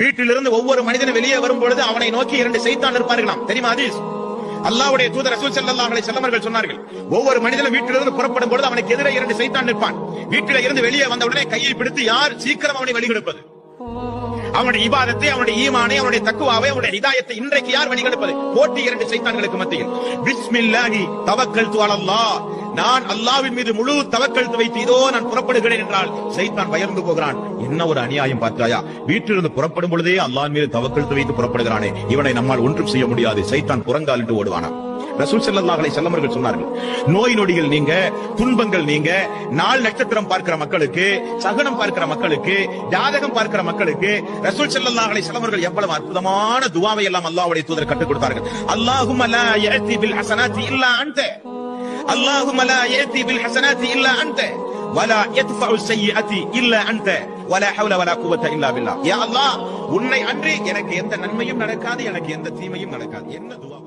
வீட்டிலிருந்து ஒவ்வொரு மனிதனும் வெளியே வரும் பொழுது அவனை நோக்கி 2 சைத்தான் இருப்பார்களாம். தெரியுமா ஹதீஸ்? அல்லாஹ்வுடைய தூதர் ரசூல் ஸல்லல்லாஹு அலைஹி வஸல்லம் அவர்கள் சொன்னார்கள், ஒவ்வொரு மனிதனும் வீட்டிலிருந்து புறப்படும் பொழுது அவனுக்கு எதிரே 2 சைத்தான் நிற்பான். வீட்டில இருந்து வெளியே வந்த உடனே கையை பிடித்து யார் சீக்கிரம் அவனை வழிகெடுப்பது, அவனுடைய இபாதத்தை, அவனுடைய ஈமானை, அவனுடைய தக்வாவை, அவனுடைய ஹிதாயத்தை இன்றைக்கு யார் வழிகெடுப்பது? போட்டி 2 சைத்தான்களுக்கு மத்தியில். பிஸ்மில்லாஹி தவக்கல்து அலல்லாஹ், நான் அல்லாஹ்வின் மீது முழு தவக்கல்து வைத்து இதோ நான் புறப்படுகிறேன் என்றால் சைத்தான் பயந்து போகிறான். என்ன ஒரு அநியாயம் பார்த்தாயா, வீட்டிலிருந்து புறப்படும் பொழுதே அல்லாஹ்வின் மீது தவக்கல்து வைத்து புறப்படுகிறானே, இவனை நம்மால் ஒன்றும் செய்ய முடியாது, சைத்தான் புறங்கால் என்று ஓடுவானா. ரசூல் ஸல்லல்லாஹு அலைஹி வஸல்லம் அவர்கள் சொன்னார்கள், நோய் நொடிகள் நீங்க, துன்பங்கள் நீங்க, நாள் நட்சத்திரம் பார்க்கிற மக்களுக்கு, சகுனம் பார்க்கிற மக்களுக்கு, ஜாதகம் பார்க்கிற மக்களுக்கு ரசூல் ஸல்லல்லாஹு அலைஹி வஸல்லம் அவர்கள் எவ்வளவு அற்புதமான துஆவை எல்லாம் அல்லாஹ்வுடைய தூதர் கற்றுக் கொடுத்தார்கள். அல்லாஹும்ம லா யஅதி பில் ஹஸனாத்தி இல்லா அன்த, அல்லாஹும்ம லா யஅதி பில் ஹஸனாத்தி இல்லா அன்த வலா யத்ஃபஉ ஸய்யிஅத்தி இல்லா அன்த வலா ஹவ்ல வலா குவத்த இல்லா பில்லாஹ். யா அல்லாஹ், உன்னை அன்றி எனக்கு எந்த நன்மையும் நடக்காது, எனக்கு எந்த தீமையும் நடக்காது. என்ன துஆ!